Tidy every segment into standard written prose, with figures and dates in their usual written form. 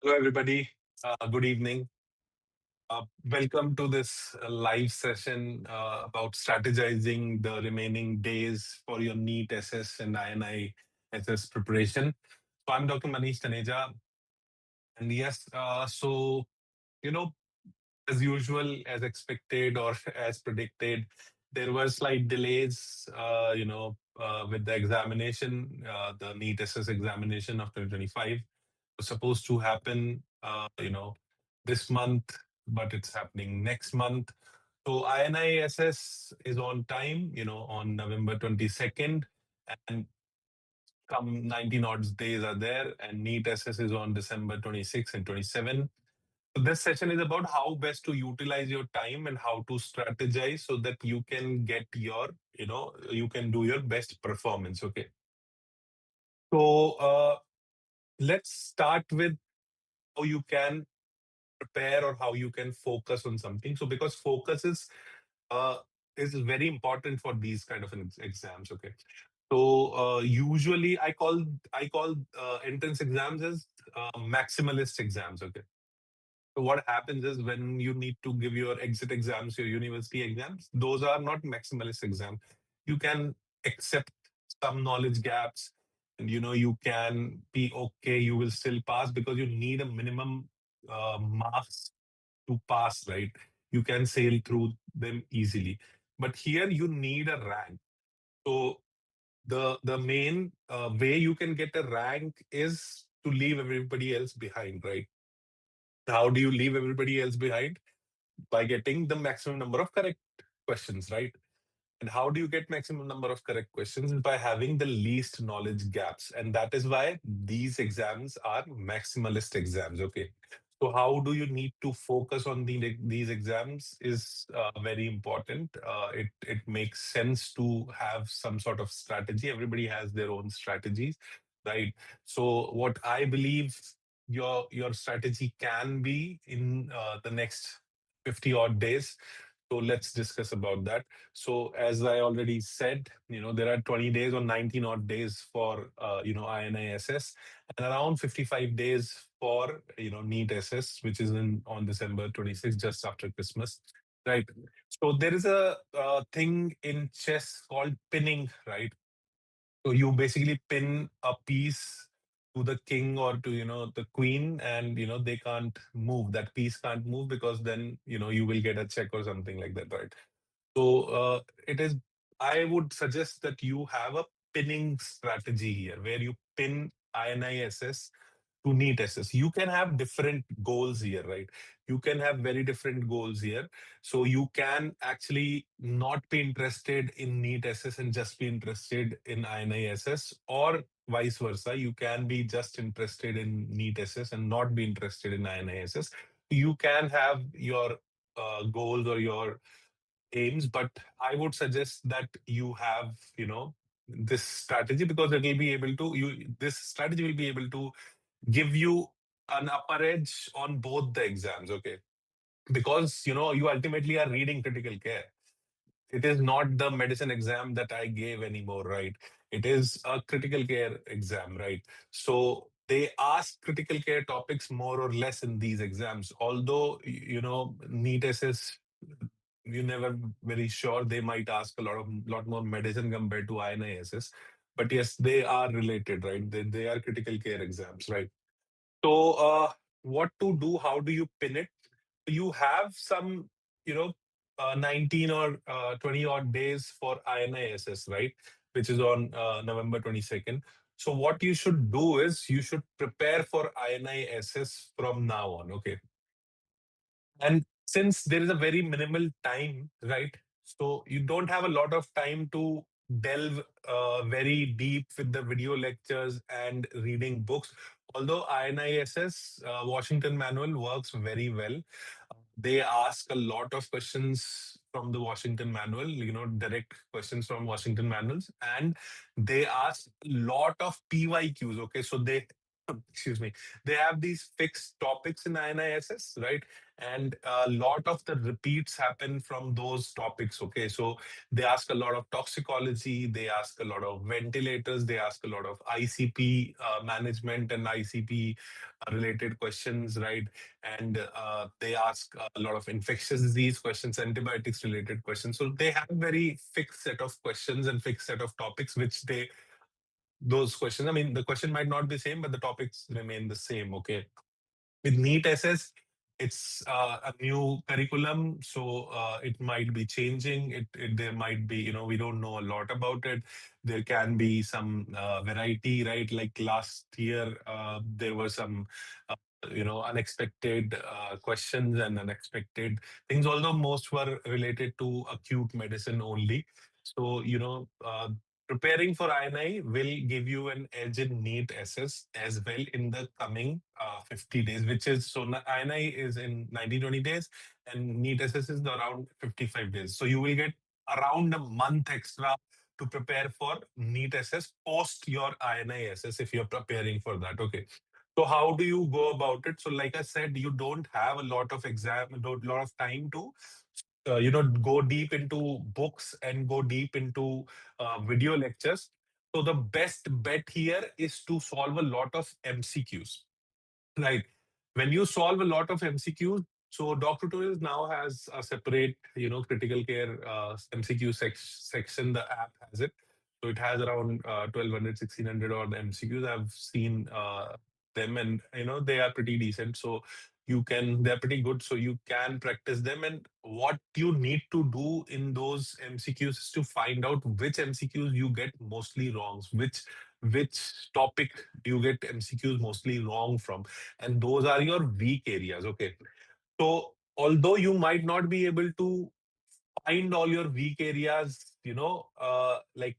Hello, everybody. Good evening. Welcome to this live session about strategizing the remaining days for your NEET SS and INI SS preparation. So, I'm Dr. Manish Taneja. And yes, you know, as usual, as expected or as predicted, there were slight delays, with the examination, the NEET SS examination of 2025 was supposed to happen, this month, but it's happening next month. So INISS is on time, on November 22nd, and some 19 odd days are there, and NEET SS is on December 26 and 27. So this session is about how best to utilize your time and how to strategize so that you can get your, you can do your best performance. Okay. So let's start with how you can prepare or how you can focus on something. So because focus is very important for these kind of exams. Okay. So usually I call entrance exams as maximalist exams. Okay. So what happens is when you need to give your exit exams, your university exams, those are not maximalist exams. You can accept some knowledge gaps, and you can be okay. You will still pass because you need a minimum marks to pass, right? You can sail through them easily. But here you need a rank. So the main way you can get a rank is to leave everybody else behind, right? How do you leave everybody else behind? By getting the maximum number of correct questions, right? And how do you get maximum number of correct questions? Is by having the least knowledge gaps. And that is why these exams are maximalist exams. Okay. So how do you need to focus on these exams is very important. It makes sense to have some sort of strategy. Everybody has their own strategies, right? So what I believe your strategy can be in the next 50 odd days. So let's discuss about that. So as I already said, there are 20 days or 19 odd days for INISS and around 55 days for NEET SS, which is in on December 26th, just after Christmas. Right. So there is a thing in chess called pinning, right? So you basically pin a piece to the king or to the queen, and they can't move. That piece can't move because then you will get a check or something like that, right? So it is. I would suggest that you have a pinning strategy here, where you pin INISS to NEET SS. You can have different goals here, right? You can have very different goals here. So you can actually not be interested in NEET SS and just be interested in INISS, or vice versa. You can be just interested in NEET SS and not be interested in INISS. You can have your goals or your aims, but I would suggest that you have, this strategy, because it will be able to you this strategy will be able to give you an upper edge on both the exams. Okay. Because you ultimately are reading critical care. It is not the medicine exam that I gave anymore, right? It is a critical care exam, right? So they ask critical care topics more or less in these exams. Although, NEET SS, you're never very sure. They might ask a lot more medicine compared to INISS. But yes, they are related, right? They are critical care exams, right? So, what to do? How do you pin it? You have some, 19 or 20 odd days for INISS, right? Which is on November 22nd. So, what you should do is you should prepare for INISS from now on. Okay. And since there is a very minimal time, right? So you don't have a lot of time to delve very deep with the video lectures and reading books. Although INISS Washington Manual works very well, they ask a lot of questions from the Washington Manual, direct questions from Washington Manuals, and they ask a lot of PYQs. Okay, so excuse me, they have these fixed topics in INISS, right? And a lot of the repeats happen from those topics. Okay, so they ask a lot of toxicology, they ask a lot of ventilators, they ask a lot of ICP management and ICP related questions, right? And they ask a lot of infectious disease questions, antibiotics related questions. So they have a very fixed set of questions and fixed set of topics which they, those questions, I mean, the question might not be same, but the topics remain the same. Okay, with NEET SS, it's a new curriculum, so it might be changing. There might be, you know, we don't know a lot about it. There can be some variety, right? Like last year, there were some, unexpected questions and unexpected things. Although most were related to acute medicine only. So preparing for INI will give you an edge in NEET SS as well in the coming 50 days, which is so INI is in 19-20 days and NEET SS is around 55 days. So you will get around a month extra to prepare for NEET SS post your INI SS if you're preparing for that. Okay. So how do you go about it? So like I said, you don't have a lot of lot of time to go deep into books and go deep into video lectures. So the best bet here is to solve a lot of MCQs. Right. When you solve a lot of MCQs, so DocTutorials now has a separate, critical care MCQ section. The app has it. So it has around 1200, or the MCQs. I've seen them and, they are pretty decent. So they're pretty good. So you can practice them. And what you need to do in those MCQs is to find out which MCQs you get mostly wrong, which topic do you get MCQs mostly wrong from, and those are your weak areas. Okay, so although you might not be able to find all your weak areas, like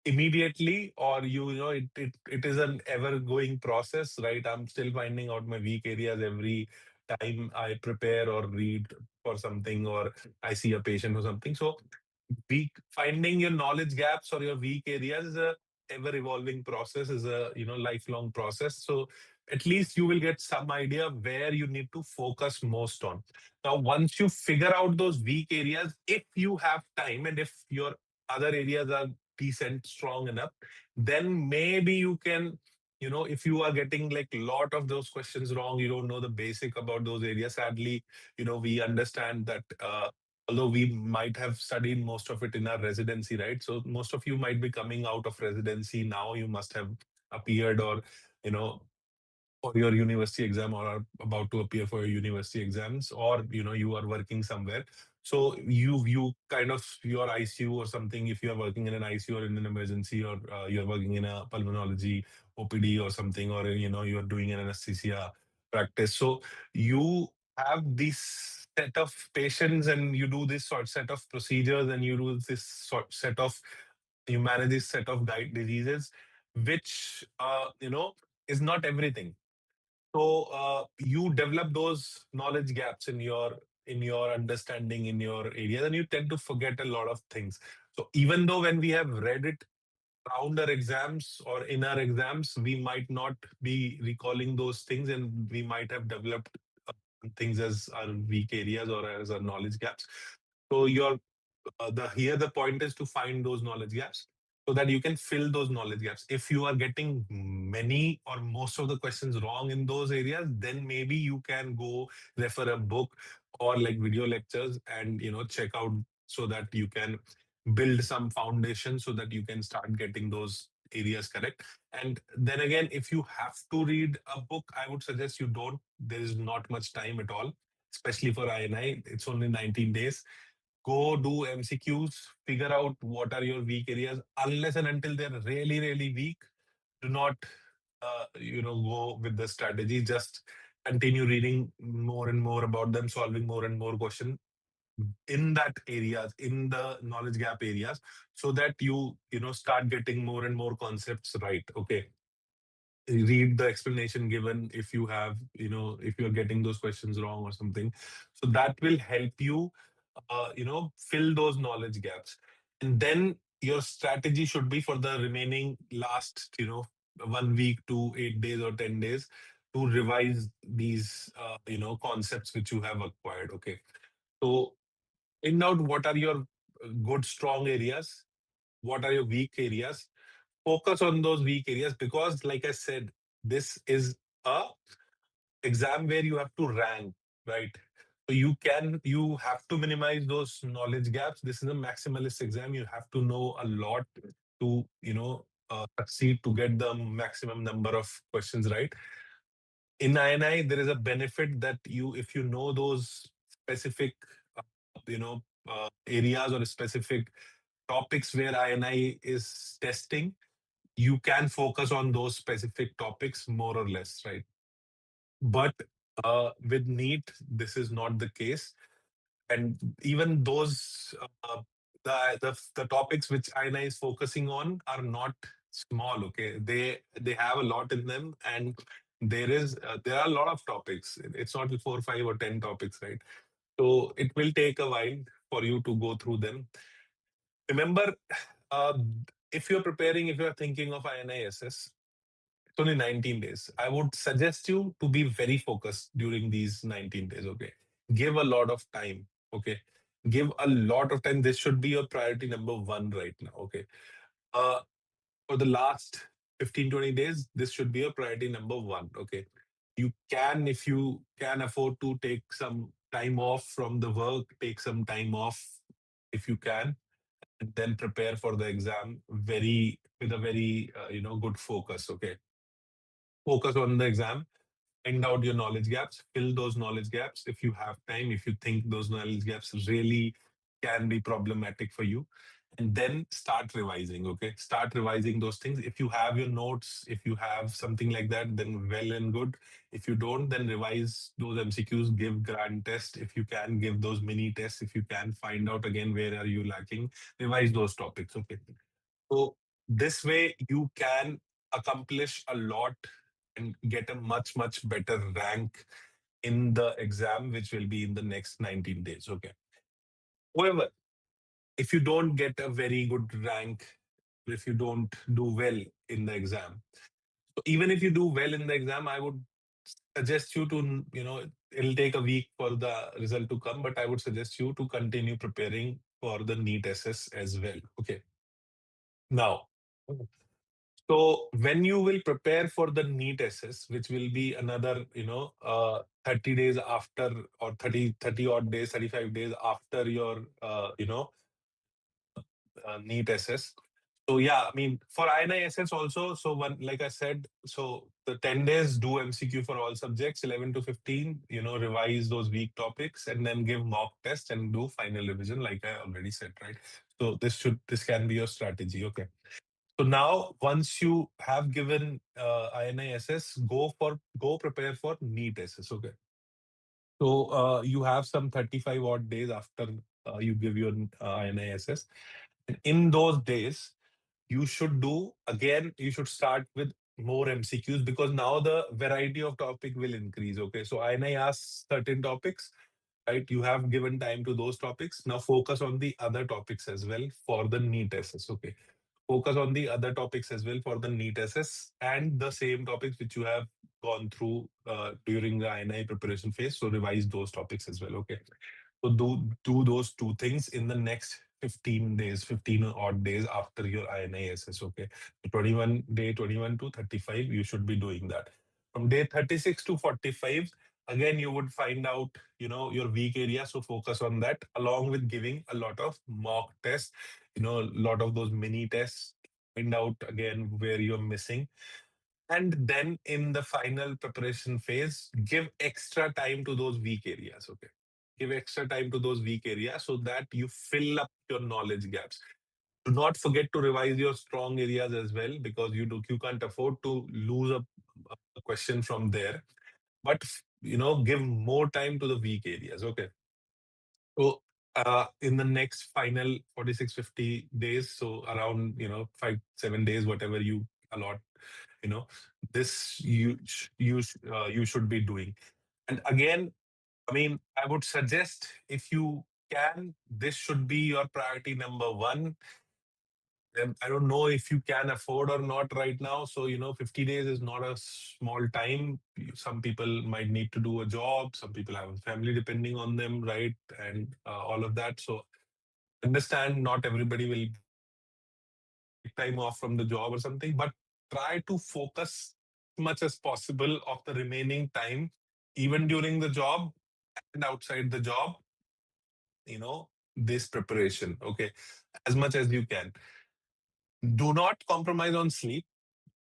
immediately, or it is an ever going process, right? I'm still finding out my weak areas every time I prepare or read for something, or I see a patient or something. So weak finding your knowledge gaps or your weak areas is a ever evolving process, is a lifelong process. So at least you will get some idea where you need to focus most on. Now once you figure out those weak areas, if you have time and if your other areas are decent strong enough, then maybe you can, if you are getting like a lot of those questions wrong, you don't know the basic about those areas. Sadly, we understand that although we might have studied most of it in our residency, right? So most of you might be coming out of residency now. You must have appeared, or you know for your university exam, or are about to appear for your university exams, or you are working somewhere. So you kind of your ICU or something, if you are working in an ICU or in an emergency, or you're working in a pulmonology OPD or something, or you're doing an anesthesia practice. So you have this set of patients and you do this sort set of procedures, and you do this sort set of you manage this set of diseases, which is not everything. So you develop those knowledge gaps in your understanding in your area, and you tend to forget a lot of things. So even though when we have read it around our exams or in our exams, we might not be recalling those things, and we might have developed things as our weak areas or as our knowledge gaps. So your the here the point is to find those knowledge gaps so that you can fill those knowledge gaps. If you are getting many or most of the questions wrong in those areas, then maybe you can go refer a book or like video lectures, and check out, so that you can build some foundation so that you can start getting those areas correct. And then again, if you have to read a book, I would suggest you don't. There is not much time at all, especially for INI. It's only 19 days. Go do MCQs, figure out what are your weak areas. Unless and until they're really, really weak, do not, go with the strategy. Just continue reading more and more about them, solving more and more questions in that areas, in the knowledge gap areas, so that you start getting more and more concepts right. Okay, read the explanation given if you have, if you're getting those questions wrong or something. So that will help you fill those knowledge gaps. And then your strategy should be for the remaining last, 1 week to 8 days or 10 days to revise these, concepts which you have acquired. Okay. So find out what are your good, strong areas, what are your weak areas. Focus on those weak areas because, like I said, this is a exam where you have to rank, right? So you have to minimize those knowledge gaps. This is a maximalist exam. You have to know a lot to, succeed to get the maximum number of questions right. In INI, there is a benefit that if you know those specific, uh, areas or specific topics where INI is testing, you can focus on those specific topics more or less, right? But with NEET, this is not the case. And even those, the topics which INI is focusing on are not small. Okay, they have a lot in them, and there are a lot of topics. It's not 4, 5, or 10 topics, right? So it will take a while for you to go through them. Remember, uh, if you're thinking of INISS, it's only 19 days. I would suggest you to be very focused during these 19 days. Okay. Give a lot of time. Okay. Give a lot of time. This should be your priority number one right now. Okay. Uh, for the last 15, 20 days, this should be your priority number one. Okay. If you can afford to take some time off from the work, take some time off if you can, and then prepare for the exam with a very, good focus. Okay. Focus on the exam, find out your knowledge gaps, fill those knowledge gaps if you have time, if you think those knowledge gaps really can be problematic for you. And then start revising. Okay. Start revising those things. If you have your notes, if you have something like that, then well and good. If you don't, then revise those MCQs, give grand test. If you can, give those mini tests. If you can, find out again where are you lacking, revise those topics. Okay. So this way you can accomplish a lot and get a much, much better rank in the exam, which will be in the next 19 days. Okay. However, if you don't get a very good rank, if you don't do well in the exam, so even if you do well in the exam, I would suggest you to, it'll take a week for the result to come, but I would suggest you to continue preparing for the NEET SS as well. Okay. Now, so when you will prepare for the NEET SS, which will be another, 30 days after, or 30 odd days, 35 days after your, NEET SS. So yeah, I mean, for INISS also, so one, like I said, so the 10 days do MCQ for all subjects, 11 to 15, revise those weak topics and then give mock test and do final revision, like I already said, right? So this can be your strategy. Okay. So now, once you have given INISS, go prepare for NEET SS. Okay. So you have some 35 odd days after you give your INISS. And in those days, you should do again. You should start with more MCQs because now the variety of topic will increase. Okay. So INI asks certain topics, right? You have given time to those topics. Now focus on the other topics as well for the NEET SS. Okay. Focus on the other topics as well for the NEET SS and the same topics which you have gone through during the INI preparation phase. So revise those topics as well. Okay. So do those two things in the next 15 days, 15 odd days after your INI SS. Okay. So 21 to 35, you should be doing that. From day 36 to 45, again, you would find out, your weak area. So focus on that along with giving a lot of mock tests, a lot of those mini tests, find out again where you're missing. And then in the final preparation phase, give extra time to those weak areas. Okay. Give extra time to those weak areas so that you fill up your knowledge gaps. Do not forget to revise your strong areas as well because you can't afford to lose a question from there. But give more time to the weak areas. Okay. So in the next final 46, 50 days, so around 5, 7 days, whatever you allot, you know, this you should be doing. And again, I mean, I would suggest if you can, this should be your priority number one. And I don't know if you can afford or not right now. So, 50 days is not a small time. Some people might need to do a job. Some people have a family depending on them, right? And all of that. So, understand not everybody will take time off from the job or something, but try to focus as much as possible of the remaining time, even during the job and outside the job, this preparation. Okay. As much as you can. Do not compromise on sleep.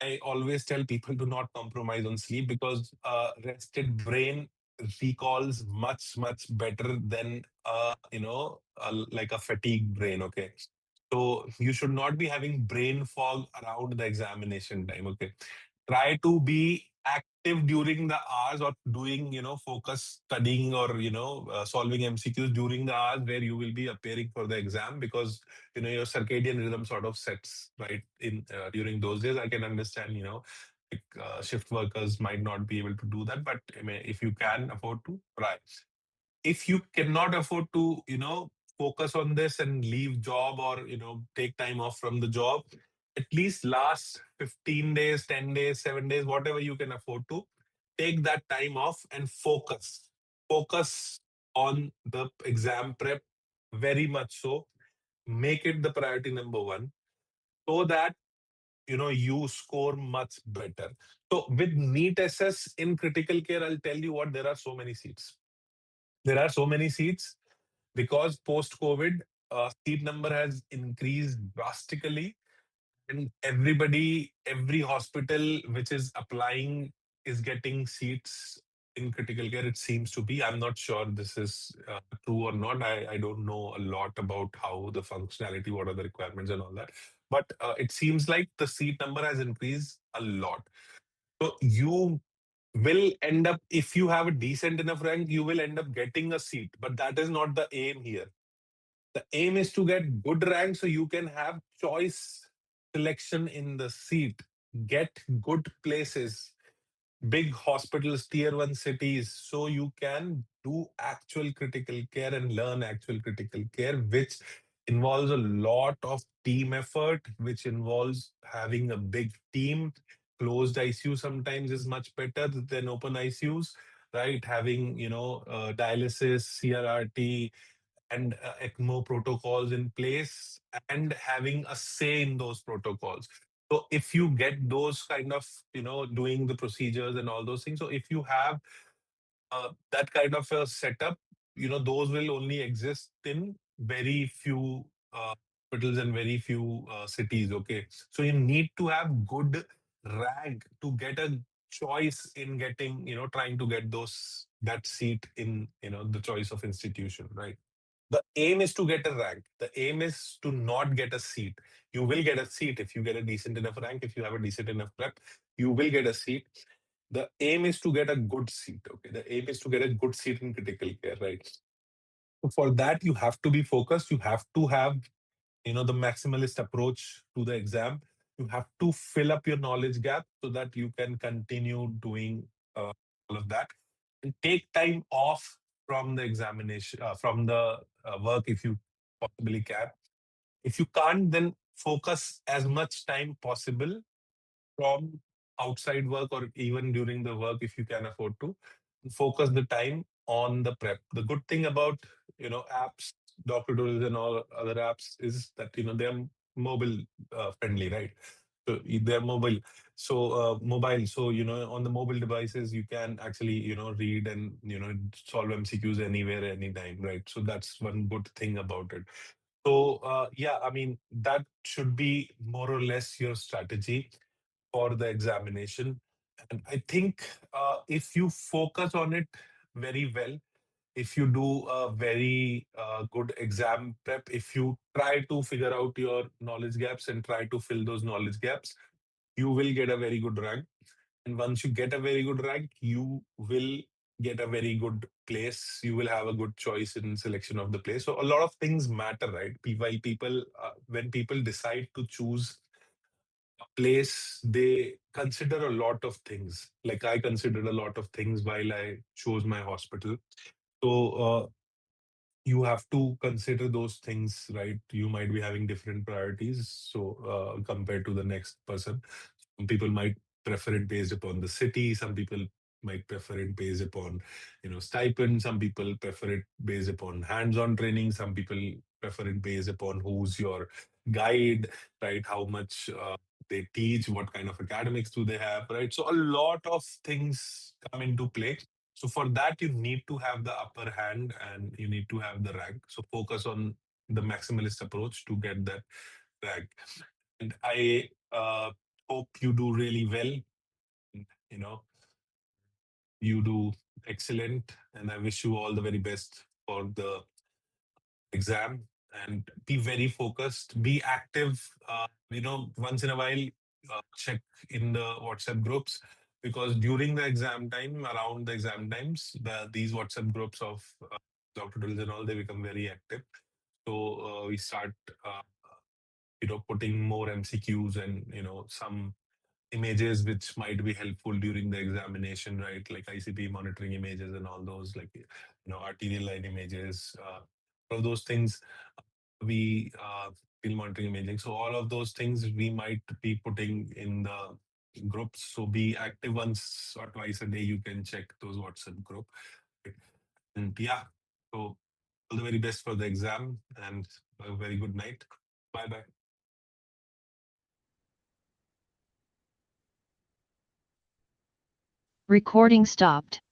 I always tell people do not compromise on sleep because rested brain recalls much, much better than like a fatigued brain. Okay. So you should not be having brain fog around the examination time. Okay. Try to be active during the hours or doing, focus studying or, solving MCQs during the hours where you will be appearing for the exam because, your circadian rhythm sort of sets right in during those days. I can understand, like, shift workers might not be able to do that, but I mean, if you can afford to, try. If you cannot afford to focus on this and leave job or take time off from the job, at least last 15 days, 10 days, 7 days, whatever you can afford to, take that time off and focus on the exam prep very much. So make it the priority number one so that you score much better. So with NEET SS in critical care, I'll tell you what, there are so many seats. There are so many seats because post COVID, seat number has increased drastically, and every hospital which is applying is getting seats in critical care. It seems to be. I'm not sure this is true or not. I don't know a lot about how the functionality, what are the requirements, and all that. But it seems like the seat number has increased a lot. So you will end up, if you have a decent enough rank, you will end up getting a seat. But that is not the aim here. The aim is to get good rank so you can have choice selection in the seat, get good places, big hospitals, tier one cities, so you can do actual critical care and learn actual critical care, which involves a lot of team effort, which involves having a big team. Closed ICU sometimes is much better than open ICUs, right? Having, dialysis, CRRT, and ECMO protocols in place and having a say in those protocols. So if you get those kind of, doing the procedures and all those things, so if you have that kind of a setup, those will only exist in very few hospitals and very few cities. Okay. So you need to have good rank to get a choice in getting, trying to get that seat in, the choice of institution, right? The aim is to get a rank. The aim is to not get a seat. You will get a seat if you get a decent enough rank. If you have a decent enough prep, you will get a seat. The aim is to get a good seat. Okay. The aim is to get a good seat in critical care, right? So for that, you have to be focused. You have to have, the maximalist approach to the exam. You have to fill up your knowledge gap so that you can continue doing all of that and take time off from the examination, from the work if you possibly can. If you can't, then focus as much time possible from outside work or even during the work if you can afford to focus the time on the prep. The good thing about apps, DocTutorials and all other apps is that they're mobile friendly, right? So they're mobile. So mobile. So on the mobile devices you can actually read and solve MCQs anywhere, anytime, right? So that's one good thing about it. So yeah, I mean that should be more or less your strategy for the examination. And I think if you focus on it very well, if you do a very good exam prep, if you try to figure out your knowledge gaps and try to fill those knowledge gaps, you will get a very good rank. And once you get a very good rank, you will get a very good place. You will have a good choice in selection of the place. So a lot of things matter, right? While people, when people decide to choose place, they consider a lot of things. Like I considered a lot of things while I chose my hospital. So you have to consider those things, right? You might be having different priorities. So, compared to the next person, some people might prefer it based upon the city. Some people might prefer it based upon, stipend. Some people prefer it based upon hands-on training. Some people prefer it based upon who's your guide, right? How much they teach, what kind of academics do they have, right? So a lot of things come into play. So for that, you need to have the upper hand and you need to have the rank. So focus on the maximalist approach to get that rank. And I hope you do really well. You know, you do excellent, and I wish you all the very best for the exam. And be very focused, be active. Once in a while, check in the WhatsApp groups, because during the exam time, around the exam times, these WhatsApp groups of doctorals and all, they become very active. So we start, uh, putting more MCQs and some images which might be helpful during the examination, right? Like ICP monitoring images and all those, like arterial line images, all of those things we feel monitoring imaging. So all of those things we might be putting in the groups. So be active once or twice a day. You can check those WhatsApp group. And yeah, so all the very best for the exam and a very good night. Bye bye. Recording stopped.